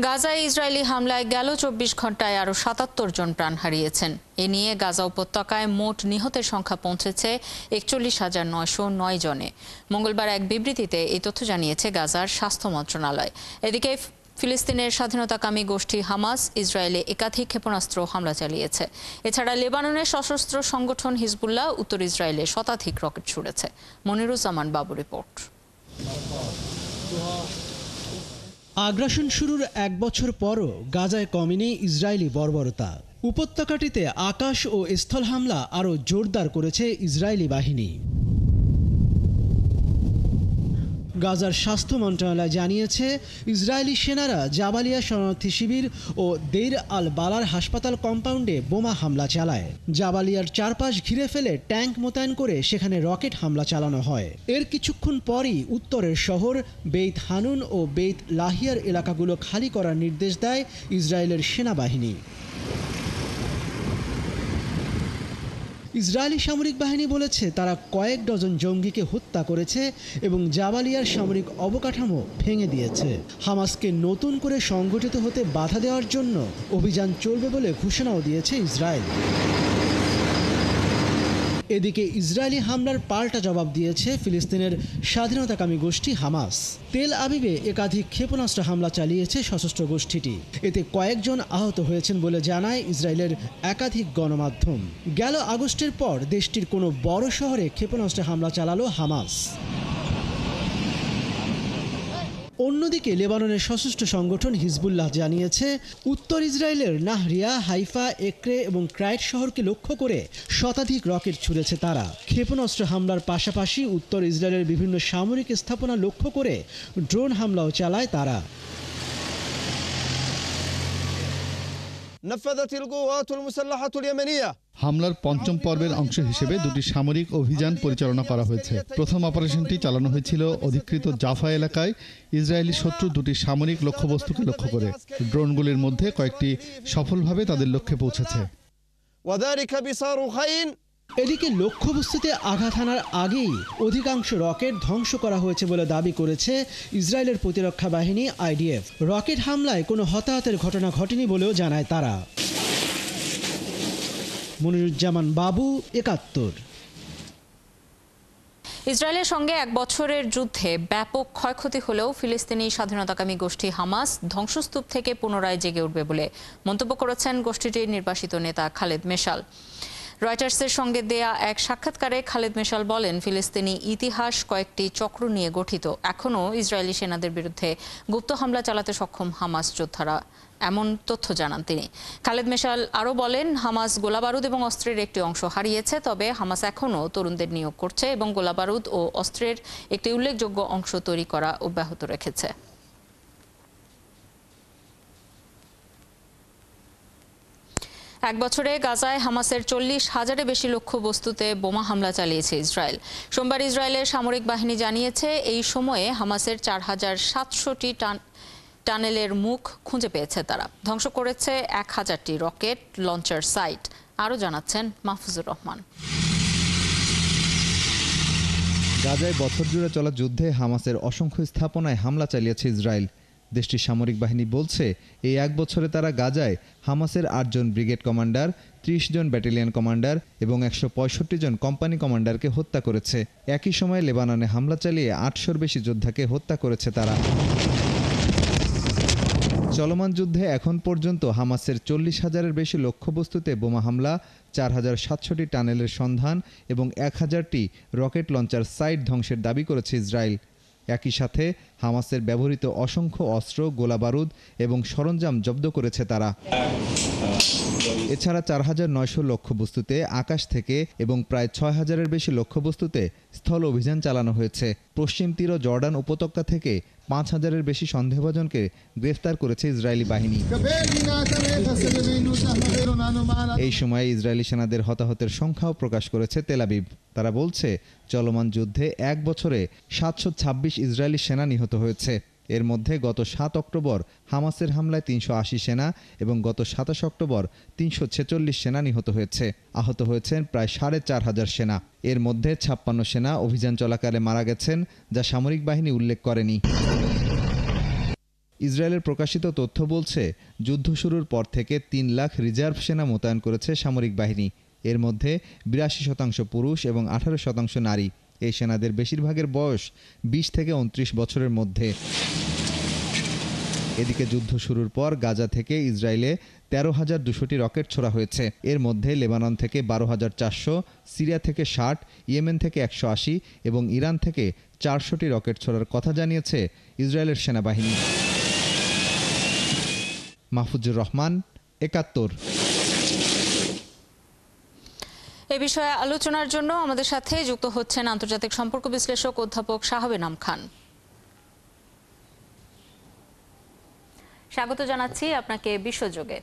গাজায় ইসরায়েলি হামলায় গেল ২৪ ঘন্টায় আরও ৭৭ জন প্রাণ হারিয়েছেন। এ নিয়ে গাজা উপত্যকায় মোট নিহতের সংখ্যা পৌঁছেছে ৪১,৯০৯ জনে। মঙ্গলবার এক বিবৃতিতে এই তথ্য জানিয়েছে গাজার স্বাস্থ্য মন্ত্রণালয়। এদিকে ফিলিস্তিনের স্বাধীনতাকামী গোষ্ঠী হামাস ইসরায়েলে একাধিক ক্ষেপণাস্ত্র হামলা চালিয়েছে। এছাড়া লেবাননের সশস্ত্র সংগঠন হিজবুল্লাহ উত্তর ইসরায়েলে শতাধিক রকেট ছুড়েছে। মনিরুজ্জামান বাবু রিপোর্ট। আগ্রাসন শুরুর এক বছর পরও গাজায় কমেনি ইসরায়েলি বর্বরতা। উপত্যকাটিতে আকাশ ও স্থল হামলা আরও জোরদার করেছে ইসরায়েলি বাহিনী। গাজার স্বাস্থ্য মন্ত্রণালয় জানিয়েছে, ইসরায়েলি সেনারা জাবালিয়া শরণার্থী শিবির ও দেইর আল বালার হাসপাতাল কম্পাউন্ডে বোমা হামলা চালায়। জাবালিয়ার চারপাশ ঘিরে ফেলে ট্যাঙ্ক মোতায়েন করে সেখানে রকেট হামলা চালানো হয়। এর কিছুক্ষণ পরই উত্তরের শহর বেইত হানুন ও বেইত লাহিয়ার এলাকাগুলো খালি করার নির্দেশ দেয় ইসরায়েলের সেনাবাহিনী। ইসরায়েলি সামরিক বাহিনী বলেছে, তারা কয়েক ডজন জঙ্গিকে হত্যা করেছে এবং জাবালিয়ার সামরিক অবকাঠামো ভেঙে দিয়েছে। হামাসকে নতুন করে সংগঠিত হতে বাধা দেওয়ার জন্য অভিযান চলবে বলে ঘোষণাও দিয়েছে ইসরায়েল। এদিকে ইসরায়েলি হামলার পাল্টা জবাব দিয়েছে ফিলিস্তিনের স্বাধীনতাকামী গোষ্ঠী হামাস। তেল আবিবে একাধিক ক্ষেপণাস্ত্র হামলা চালিয়েছে সশস্ত্র গোষ্ঠীটি। এতে কয়েকজন আহত হয়েছেন বলে জানায় ইসরায়েলের একাধিক গণমাধ্যম। গেল আগস্টের পর দেশটির কোনো বড় শহরে ক্ষেপণাস্ত্র হামলা চালালো হামাস। অন্যদিকে লেবাননের সশস্ত্র সংগঠন হিজবুল্লাহ জানিয়েছে, উত্তর ইসরায়েলের নাহরিয়া, হাইফা, একরে এবং ক্রাইট শহরকে লক্ষ্য করে শতাধিক রকেট ছুড়েছে তারা। ক্ষেপণাস্ত্র হামলার পাশাপাশি উত্তর ইসরায়েলের বিভিন্ন সামরিক স্থাপনা লক্ষ্য করে ড্রোন হামলাও চালায় তারা। হামলার পঞ্চম পর্বের অংশ হিসেবে দুটি সামরিক অভিযান পরিচালনা করা হয়েছে। প্রথম অপারেশনটি চালানো হয়েছিল অধিকৃত জাফা এলাকায় ইসরায়েলি শত্রু দুটি সামরিক লক্ষ্যবস্তুকে লক্ষ্য করে। ড্রোনগুলির মধ্যে কয়েকটি সফলভাবে তাদের লক্ষ্যে পৌঁছেছে। এদিকে লক্ষ্যবস্তুতে আঘাত হানার আগেই অধিকাংশ রকেট ধ্বংস করা হয়েছে বলে দাবি করেছে ইসরায়েলের প্রতিরক্ষা বাহিনী IDF। রকেট হামলায় কোনো হতাহতের ঘটনা ঘটেনি বলেও জানায় তারা। মনিরুজ্জামান বাবু, ৭১। ইসরায়েলের সঙ্গে এক বছরের যুদ্ধে ব্যাপক ক্ষয়ক্ষতি হলেও ফিলিস্তিনি স্বাধীনতাকামী গোষ্ঠী হামাস ধ্বংসস্তূপ থেকে পুনরায় জেগে উঠবে বলে মন্তব্য করেছেন গোষ্ঠীটির নির্বাসিত নেতা খালেদ মেশাল। রয়টার্সের সঙ্গে দেয়া এক সাক্ষাৎকারে খালেদ মেশাল বলেন, ফিলিস্তিনি ইতিহাস কয়েকটি চক্র নিয়ে গঠিত। এখনও ইসরায়েলি সেনাদের বিরুদ্ধে গুপ্ত হামলা চালাতে সক্ষম হামাস যোদ্ধারা, এমন তথ্য জানান তিনি। খালেদ মেশাল আরও বলেন, হামাস গোলাবারুদ এবং অস্ত্রের একটি অংশ হারিয়েছে, তবে হামাস এখনও তরুণদের নিয়োগ করছে এবং গোলাবারুদ ও অস্ত্রের একটি উল্লেখযোগ্য অংশ তৈরি করা অব্যাহত রেখেছে। এক বছরে গাজায় হামাসের ৪০,০০০-এর বেশি লক্ষ্যবস্তুতে বোমা হামলা চালিয়েছে ইসরায়েল। সোমবার ইসরায়েলের সামরিক বাহিনী জানিয়েছে, এই সময়ে হামাসের ৪,৭০০টি টানেলের মুখ খুঁজে পেয়েছে তারা। ধ্বংস করেছে ১,০০০টি রকেট লঞ্চার সাইট। আরও জানাচ্ছেন মাহফুজুর রহমান। গাজায় বছর জুড়ে চলা যুদ্ধে হামাসের অসংখ্য স্থাপনায় হামলা চালিয়েছে ইসরায়েল। দেশটির সামরিক বাহিনী বলছে, এই এক বছরে তারা গাজায় হামাসের ৮ জন ব্রিগেড কমান্ডার, ৩০ জন ব্যাটালিয়ন কমান্ডার এবং ১৬৫ জন কোম্পানি কমান্ডারকে হত্যা করেছে। একই সময়ে লেবাননে হামলা চালিয়ে ৮০০-র বেশি যোদ্ধাকে হত্যা করেছে তারা। চলমান যুদ্ধে এখন পর্যন্ত হামাসের ৪০,০০০-এর বেশি লক্ষ্যবস্তুতে বোমা হামলা, ৪,৭০০টি টানেলের সন্ধান এবং ১,০০০টি রকেট লঞ্চার সাইট ধ্বংসের দাবি করেছে ইসরায়েল। একই সাথে হামাসের ব্যবহৃত অসংখ্য অস্ত্র, গোলাবারুদ এবং সরঞ্জাম জব্দ করেছে তারা। এছাড়া ৪,৯০০ লক্ষ্যবস্তুতে আকাশ থেকে এবং প্রায় ৬,০০০-এর বেশি লক্ষ্যবস্তুতে স্থল অভিযান চালানো হয়েছে। পশ্চিম তীর ও জর্ডান উপত্যকা থেকে ৫,০০০-এর বেশি সন্দেহভাজনকে গ্রেফতার করেছে ইসরায়েলি বাহিনী। এই সময়ে ইসরায়েলি সেনাদের হতাহতের সংখ্যাও প্রকাশ করেছে তেল আবিব। তারা বলছে, চলমান যুদ্ধে এক বছরে ৭২৬ ইসরায়েলি সেনা নিহত হয়েছে। এর মধ্যে গত ৭ অক্টোবর হামাসের হামলায় ৩৮০ সেনা এবং গত ২৭ অক্টোবর ৩৪৬ সেনা নিহত হয়েছে। আহত হয়েছেন প্রায় ৪,৫০০ সেনা। এর মধ্যে ৫৬ সেনা অভিযান চলাকালে মারা গেছেন, যা সামরিক বাহিনী উল্লেখ করেনি। ইসরায়েলের প্রকাশিত তথ্য বলছে, যুদ্ধ শুরুর পর থেকে ৩ লাখ রিজার্ভ সেনা মোতায়েন করেছে সামরিক বাহিনী। এর মধ্যে ৮২% পুরুষ এবং ১৮% নারী। এই সেনাদের বেশিরভাগের বয়স ২০ থেকে ২৯ বছরের মধ্যে। এদিকে যুদ্ধ শুরুর পর গাজা থেকে ইসরায়েলে ১৩,২০০টি রকেট ছোড়া হয়েছে। এর মধ্যে লেবানন থেকে ১২,৪০০, সিরিয়া থেকে ৬০, ইয়েমেন থেকে ১৮০ এবং ইরান থেকে ৪০০টি রকেট ছোড়ার কথা জানিয়েছে ইসরায়েলের সেনাবাহিনী। মাহফুজুর রহমান, ৭১। এ বিষয়ে আলোচনার জন্য আমাদের সাথে যুক্ত হচ্ছেন আন্তর্জাতিক সম্পর্ক বিশ্লেষক অধ্যাপক শাহাব এনাম খান। স্বাগত জানাচ্ছি আপনাকে বিশ্বযোগে।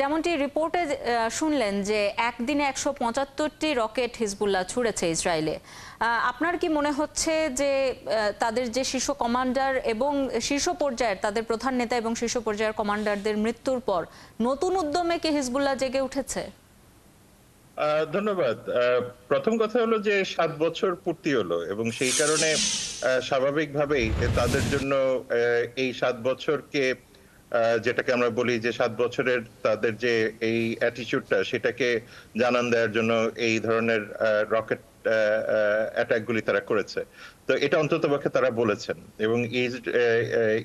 যেমনটি রিপোর্টে শুনলেন যে একদিনে ১৭৫টি রকেট হিজবুল্লাহ ছুড়েছে ইসরায়েলে। আপনার কি মনে হচ্ছে যে তাদের যে শীর্ষ কমান্ডার এবং শীর্ষ পর্যায়ের তাদের প্রধান নেতা এবং শীর্ষ পর্যায়ের কমান্ডারদের মৃত্যুর পর নতুন উদ্যমে কি হিজবুল্লাহ জেগে উঠেছে? ধন্যবাদ। প্রথম কথা হলো যে ৭ বছর পূর্তি হলো এবং সেই কারণে স্বাভাবিকভাবেই তাদের জন্য এই ৭ বছরকে যেটাকে আমরা বলি যে ৭ বছরের তাদের যে এই অ্যাটিটিউডটা সেটাকে জানান দেওয়ার জন্য এই ধরনের রকেট অ্যাটাকগুলি তারা করেছে। তো এটা অন্ততপক্ষে তারা বলেছেন এবং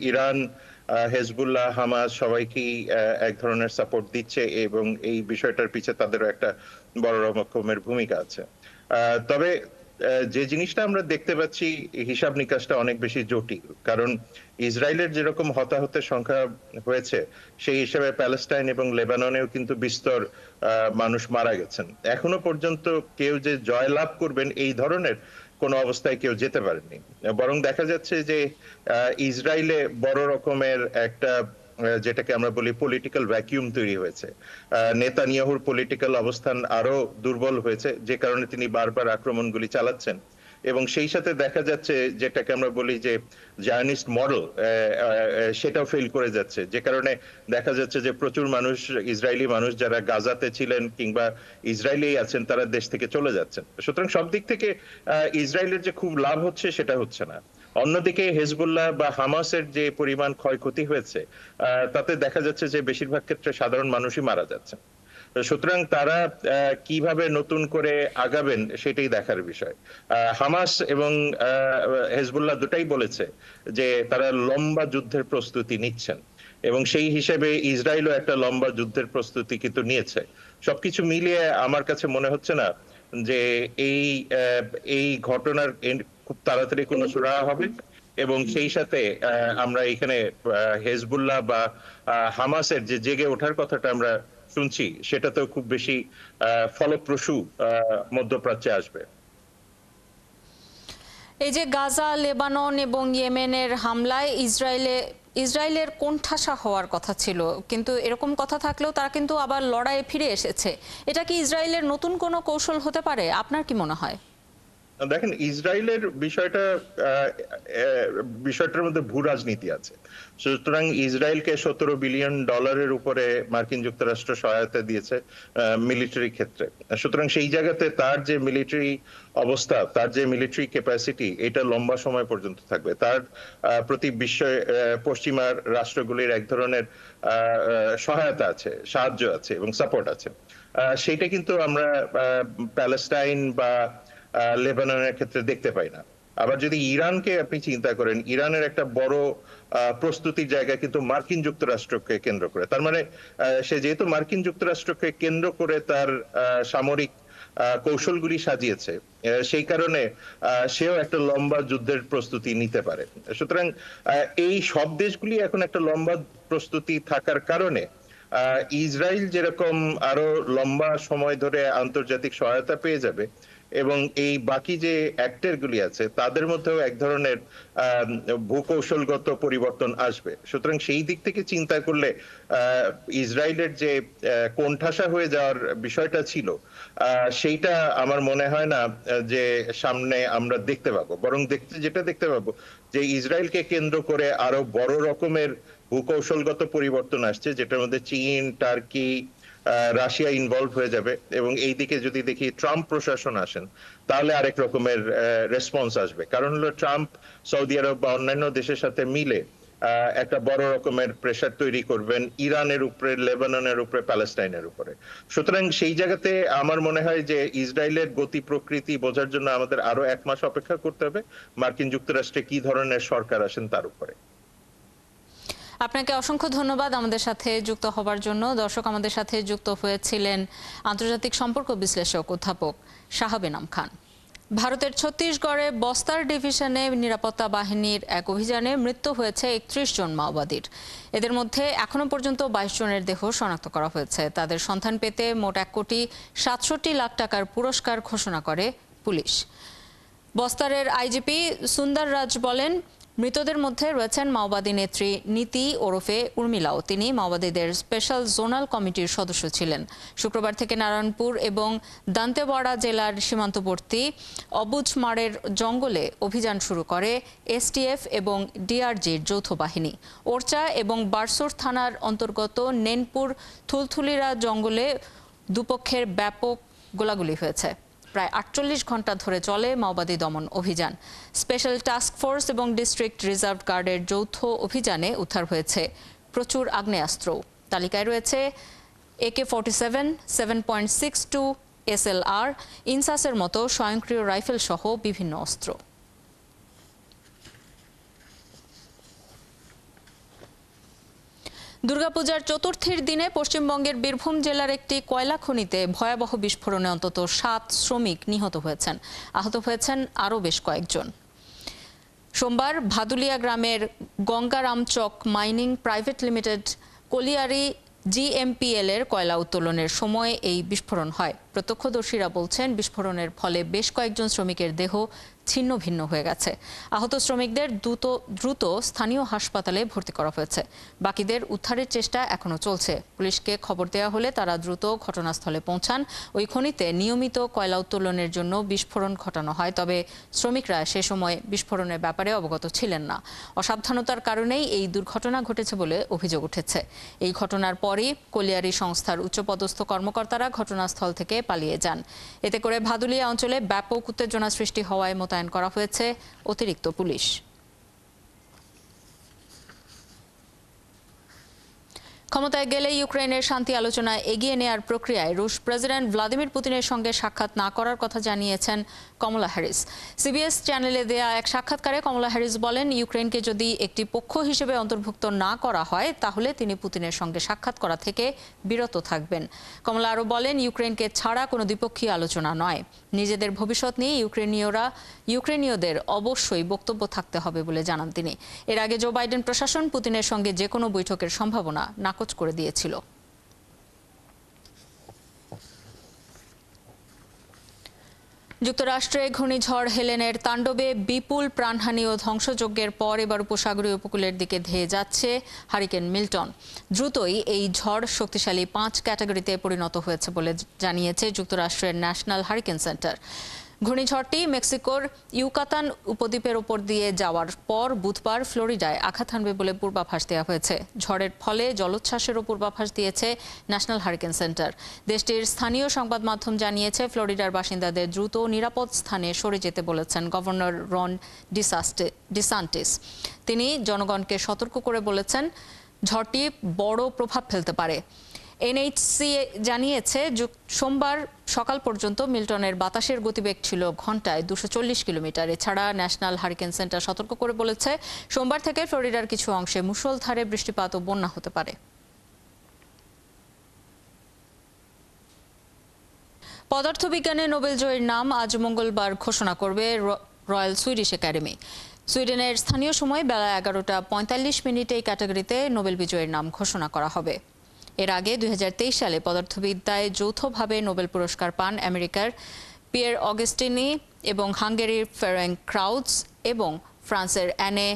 ইরান, হেজবুল্লাহ, হামাস সবাইকেই এক ধরনের সাপোর্ট দিচ্ছে এবং এই বিষয়টার পিছে তাদেরও একটা বড় রকমের ভূমিকা আছে। তবে যে জিনিসটা আমরা দেখতে পাচ্ছি হিসাব নিকাশটা অনেক বেশি জটিল, কারণ ইসরায়েলের যেরকম হতাহতের সংখ্যা হয়েছে সেই হিসেবে প্যালেস্টাইন এবং লেবাননেও কিন্তু বিস্তর মানুষ মারা গেছেন। এখনো পর্যন্ত কেউ যে জয়লাভ করবেন এই ধরনের কোন অবস্থায় কেউ যেতে পারেনি, বরং দেখা যাচ্ছে যে ইসরায়েলে বড় রকমের একটা যেটাকে আমরা বলি পলিটিক্যাল ভ্যাকিউম তৈরি হয়েছে। নেতানিয়াহুর পলিটিক্যাল অবস্থান আরো দুর্বল হয়েছে, যে কারণে তিনি বারবার আক্রমণগুলি চালাচ্ছেন এবং সেই সাথে দেখা যাচ্ছে যেটাকে আমরা বলি যে জায়নিস্ট মডেল সেটাও ফেল করে যাচ্ছে, যে কারণে দেখা যাচ্ছে যে প্রচুর মানুষ, ইসরায়েলি মানুষ যারা গাজাতে ছিলেন কিংবা ইসরায়েলেই আছেন, তারা দেশ থেকে চলে যাচ্ছেন। সুতরাং সব দিক থেকে ইসরায়েলের যে খুব লাভ হচ্ছে সেটা হচ্ছে না। অন্যদিকে হেজবুল্লাহ বা হামাসের যে পরিমাণ ক্ষয়ক্ষতি হয়েছে তাতে দেখা যাচ্ছে যে বেশিরভাগ ক্ষেত্রে সাধারণ মানুষই মারা যাচ্ছে। সুতরাং তারা কিভাবে নতুন করে আগাবেন সেটাই দেখার বিষয়। হামাস এবং হেজবুল্লাহ দুটাই বলেছে যে তারা লম্বা যুদ্ধের প্রস্তুতি নিচ্ছেন এবং সেই হিসেবে ইসরায়েলও একটা লম্বা যুদ্ধের প্রস্তুতি কিন্তু নিয়েছে। সবকিছু মিলিয়ে আমার কাছে মনে হচ্ছে না যে এই ঘটনার খুব তাড়াতাড়ি কোনো সুরাহা হবে এবং সেই সাথে আমরা এখানে হেজবুল্লাহ বা হামাসের যে জেগে ওঠার কথাটা আমরা শুনছি সেটা তো খুব বেশি ফলপ্রসূ মধ্যপ্রাচ্যে আসবে। এই যে গাজা, লেবানন এবং ইয়েমেনের হামলায় ইসরায়েলের কোণঠাসা হওয়ার কথা ছিল, কিন্তু এরকম কথা থাকলেও তারা কিন্তু আবার লড়াইয়ে ফিরে এসেছে। এটা কি ইসরায়েলের নতুন কোনো কৌশল হতে পারে? আপনার কি মনে হয়? দেখেন, ইসরায়েলের বিষয়টার মধ্যে ভূ রাজনীতি আছে। সুতরাং ইসরায়েলকে $17 বিলিয়ন উপরে মার্কিন যুক্তরাষ্ট্র সহায়তা দিয়েছে মিলিটারি ক্ষেত্রে। সুতরাং সেই জায়গাতে তার যে মিলিটারি অবস্থা, তার যে মিলিটারি ক্যাপাসিটি, এটা লম্বা সময় পর্যন্ত থাকবে। তার প্রতি পশ্চিমা রাষ্ট্রগুলির এক ধরনের সহায়তা আছে, সাহায্য আছে এবং সাপোর্ট আছে। সেইটা কিন্তু আমরা প্যালেস্টাইন বা লেবাননের ক্ষেত্রে দেখতে পাই না। আবার যদি ইরানকে আপনি চিন্তা করেন, ইরানের একটা বড় প্রস্তুতির জায়গা কিন্তু মার্কিন যুক্তরাষ্ট্রকে কেন্দ্র করে। তার মানে সে যেহেতু মার্কিন যুক্তরাষ্ট্রকে কেন্দ্র করে তার সামরিক কৌশলগুলি সাজিয়েছে, সেই কারণে সেও একটা লম্বা যুদ্ধের প্রস্তুতি নিতে পারে। সুতরাং এই সব দেশগুলি এখন একটা লম্বা প্রস্তুতি থাকার কারণে ইসরায়েল যেরকম আরো লম্বা সময় ধরে আন্তর্জাতিক সহায়তা পেয়ে যাবে এবং এই বাকি যে অ্যাক্টর গুলি আছে তাদের মধ্যেও এক ধরনের ভূকৌশলগত পরিবর্তন আসবে। সুতরাং সেই দিক থেকে চিন্তা করলে ইসরায়েলের যে কোণঠাসা হয়ে যাওয়ার বিষয়টা ছিল সেইটা আমার মনে হয় না যে সামনে আমরা দেখতে পাবো, বরং যেটা দেখতে পাবো যে ইসরায়েলকে কেন্দ্র করে আরো বড় রকমের ভূকৌশলগত পরিবর্তন আসছে, যেটার মধ্যে চীন, টার্কি, রাশিয়া ইনভলভ হয়ে যাবে এবং এই দিকে যদি দেখি ট্রাম্প প্রশাসন আসেন তাহলে আরেক রকমের রেসপন্স আসবে। কারণ হলো ট্রাম্প সৌদি আরব বা অন্যান্য দেশের সাথে মিলে একটা বড় রকমের প্রেসার তৈরি করবেন ইরানের উপরে, লেবাননের উপরে, প্যালেস্টাইনের উপরে। সুতরাং সেই জায়গাতে আমার মনে হয় যে ইসরায়েলের গতি প্রকৃতি বোঝার জন্য আমাদের আরো 1 মাস অপেক্ষা করতে হবে মার্কিন যুক্তরাষ্ট্রে কি ধরনের সরকার আসেন তার উপরে। আপনাকে অসংখ্য ধন্যবাদ আমাদের সাথে যুক্ত হবার জন্য। দর্শক, আমাদের সাথে যুক্ত হয়েছিলেন আন্তর্জাতিক সম্পর্ক বিশ্লেষক অধ্যাপক শাহাব ইনাম খান। ভারতের ছত্তিশগড়ে বস্তার ডিভিশনে নিরাপত্তা বাহিনীর এক অভিযানে মৃত্যু হয়েছে 31 জন মাওবাদীর। এদের মধ্যে এখনো পর্যন্ত 22 জনের দেহ শনাক্ত করা হয়েছে। তাদের সন্ধান পেতে মোট 1,67,00,000 টাকার পুরস্কার ঘোষণা করে পুলিশ। বস্তারের আইজিপি সুন্দর রাজ বলেন, মৃতদের মধ্যে রয়েছেন মাওবাদী নেত্রী নীতি ওরফে উর্মিলাও। তিনি মাওবাদীদের স্পেশাল জোনাল কমিটির সদস্য ছিলেন। শুক্রবার থেকে নারায়ণপুর এবং দান্তেওয়াড়া জেলার সীমান্তবর্তী অবুঝমারের জঙ্গলে অভিযান শুরু করে এসটিএফ এবং ডিআরজির যৌথ বাহিনী। ওরচা এবং বারসোর থানার অন্তর্গত নেনপুর থুলথুলিরা জঙ্গলে দুপক্ষের ব্যাপক গোলাগুলি হয়েছে। প্রায় 48 ঘন্টা ধরে চলে মাওবাদী দমন অভিযান। স্পেশাল টাস্ক ফোর্স এবং ডিস্ট্রিক্ট রিজার্ভ গার্ডের যৌথ অভিযানে উদ্ধার হয়েছে প্রচুর আগ্নেয়াস্ত্র। তালিকায় রয়েছে AK-47, 7.62 SLR, ইনসাসের মতো স্বয়ংক্রিয় রাইফেল সহ বিভিন্ন অস্ত্র। দুর্গাপূজার চতুর্থীর দিনে পশ্চিমবঙ্গের বীরভূম জেলার একটি কয়লা খনিতে ভয়াবহ বিস্ফোরণে অন্তত 7 শ্রমিক নিহত হয়েছেন। আহত হয়েছেন আরও বেশ কয়েকজন। সোমবার ভাদুলিয়া গ্রামের Gangaramchak mining private limited colliery GMPL এর কয়লা উত্তোলনের সময় এই বিস্ফোরণ হয়। প্রত্যক্ষদর্শীরা বলছেন, বিস্ফোরণের ফলে বেশ কয়েকজন শ্রমিকের দেহ ছিন্ন ভিন্ন হয়ে গেছে। আহত শ্রমিকদের দ্রুত স্থানীয় হাসপাতালে ভর্তি করা হয়েছে। বাকিদের উদ্ধারের চেষ্টা এখনো চলছে। পুলিশকে খবর দেওয়া হলে তারা দ্রুত ঘটনাস্থলে পৌঁছান। ওই খনিতে নিয়মিত কয়লা উত্তোলনের জন্য বিস্ফোরণ ঘটানো হয়, তবে শ্রমিকরা সে সময় বিস্ফোরণের ব্যাপারে অবগত ছিলেন না। অসাবধানতার কারণেই এই দুর্ঘটনা ঘটেছে বলে অভিযোগ উঠেছে। এই ঘটনার পরই কলিয়ারি সংস্থার উচ্চপদস্থ কর্মকর্তারা ঘটনাস্থল থেকে পালিয়ে যান। এতে করে ভাদুলিয়া অঞ্চলে ব্যাপক উত্তেজনা সৃষ্টি হওয়ায় মোতায়েন করা হয়েছে অতিরিক্ত পুলিশ। ক্ষমতায় গেলে ইউক্রেনের শান্তি আলোচনা এগিয়ে নেয়ার প্রক্রিয়ায় রুশ প্রেসিডেন্ট ভ্লাদিমির পুতিনের সঙ্গে সাক্ষাৎ না করার কথা জানিয়েছেন কমলা হ্যারিস। সিবিএস চ্যানেলে দেয়া এক সাক্ষাৎকারে কমলা হ্যারিস বলেন, ইউক্রেনকে যদি একটি পক্ষ হিসেবে অন্তর্ভুক্ত না করা হয় তাহলে তিনি পুতিনের সঙ্গে সাক্ষাৎ করা থেকে বিরত থাকবেন। কমলা আরও বলেন, ইউক্রেনকে ছাড়া কোনো দ্বিপক্ষীয় আলোচনা নয়। নিজেদের ভবিষ্যৎ নিয়ে ইউক্রেনীয়দের অবশ্যই বক্তব্য থাকতে হবে বলে জানান তিনি। এর আগে জো বাইডেন প্রশাসন পুতিনের সঙ্গে যে কোনো বৈঠকের সম্ভাবনা নাকচ করে দিয়েছিল। যুক্তরাষ্ট্রে ঘূর্ণিঝড় হেলেনের তাণ্ডবে বিপুল প্রাণহানি ও ধ্বংসযজ্ঞের পর এবার উপসাগরীয় উপকূলের দিকে ধেয়ে যাচ্ছে হারিকেন মিল্টন। দ্রুতই এই ঝড় শক্তিশালী 5 ক্যাটাগরিতে পরিণত হয়েছে বলে জানিয়েছে যুক্তরাষ্ট্রের ন্যাশনাল হারিকেন সেন্টার। ঘূর্ণিঝড়টি মেক্সিকোর ইউকাতান উপদ্বীপের ওপর দিয়ে যাওয়ার পর বুধবার ফ্লোরিডায় আঘাত হানবে বলে পূর্বাভাস দেওয়া হয়েছে। ঝড়ের ফলে জলোচ্ছ্বাসেরও পূর্বাভাস দিয়েছে ন্যাশনাল হারিকেন সেন্টার। দেশটির স্থানীয় সংবাদ মাধ্যম জানিয়েছে, ফ্লোরিডার বাসিন্দাদের দ্রুত নিরাপদ স্থানে সরে যেতে বলেছেন গভর্নর রন ডিসান্টিস। তিনি জনগণকে সতর্ক করে বলেছেন, ঝড়টি বড় প্রভাব ফেলতে পারে। এনএইচসি জানিয়েছে, সোমবার সকাল পর্যন্ত মিল্টনের বাতাসের গতিবেগ ছিল ঘন্টায় 240 কিলোমিটার। এছাড়া ন্যাশনাল হারিকেন সেন্টার সতর্ক করে বলেছে, সোমবার থেকে ফ্লোরিডার কিছু অংশে মুষলধারে বৃষ্টিপাত ও বন্যা হতে পারে। পদার্থবিজ্ঞানে নোবেল জয়ীর নাম আজ মঙ্গলবার ঘোষণা করবে রয়্যাল সুইডিশ একাডেমি। সুইডেনের স্থানীয় সময় বেলা 11:45 এই ক্যাটাগরিতে নোবেল বিজয়ীর নাম ঘোষণা করা হবে। এর আগে 2023 সালে পদার্থবিদ্যায় যৌথভাবে নোবেল পুরস্কার পান আমেরিকার পিয়ের অগস্টিনি এবং হাঙ্গেরির ফেরেন্ক ক্রাউজ এবং ফ্রান্সের অ্যানে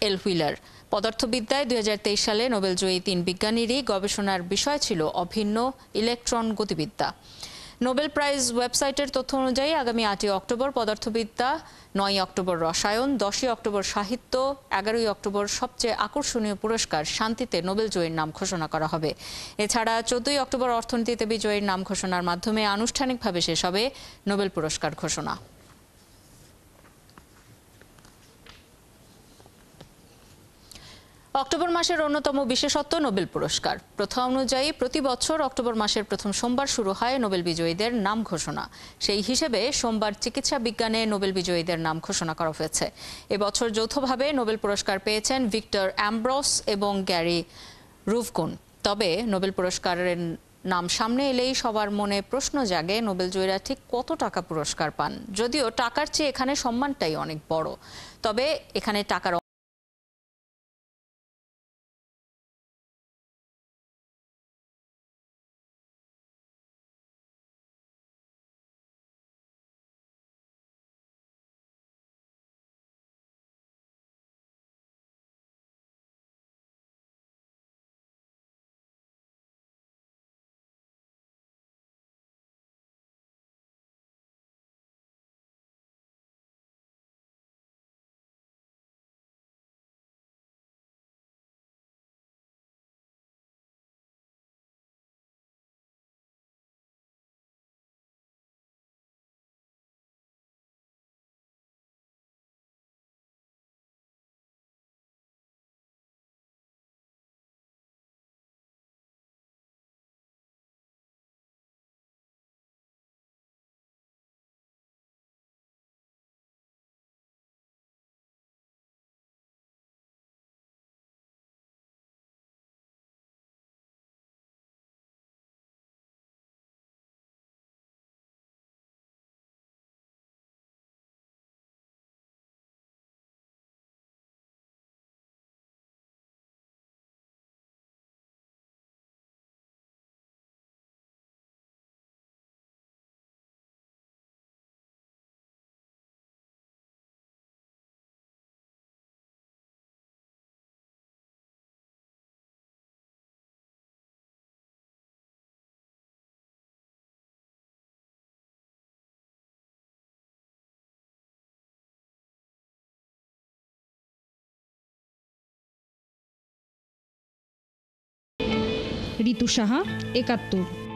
এলহুইলার। পদার্থবিদ্যায় 2023 সালে নোবেলজয়ী 3 বিজ্ঞানীরই গবেষণার বিষয় ছিল অভিন্ন ইলেকট্রন গতিবিদ্যা। নোবেল প্রাইজ ওয়েবসাইটের তথ্য অনুযায়ী আগামী 8 অক্টোবর পদার্থবিদ্যা, 9 অক্টোবর রসায়ন, 10 অক্টোবর সাহিত্য, 11 অক্টোবর সবচেয়ে আকর্ষণীয় পুরস্কার শান্তিতে নোবেল জয়ীর নাম ঘোষণা করা হবে। এছাড়া 14 অক্টোবর অর্থনীতিতে বিজয়ীর নাম ঘোষণার মাধ্যমে আনুষ্ঠানিকভাবে শেষ হবে নোবেল পুরস্কার ঘোষণা। অক্টোবর মাসের অন্যতম বিশেষত্ব নোবেল পুরস্কার। প্রথা অনুযায়ী প্রতি বছর অক্টোবর মাসের প্রথম সোমবার শুরু হয় নোবেল বিজয়ীদের নাম ঘোষণা। সেই হিসেবে সোমবার চিকিৎসা বিজ্ঞানে নোবেল বিজয়ীদের নাম ঘোষণা করা হয়েছে। এবছর যৌথভাবে নোবেল পুরস্কার পেয়েছেন ভিক্টর অ্যামব্রোস এবং গ্যারি রুফকুন। তবে নোবেল পুরস্কারের নাম সামনে এলেই সবার মনে প্রশ্ন জাগে, নোবেল জয়ীরা ঠিক কত টাকা পুরস্কার পান। যদিও টাকার চেয়ে এখানে সম্মানটাই অনেক বড়। তবে এখানে টাকার ঋতু সাহা, ৭১।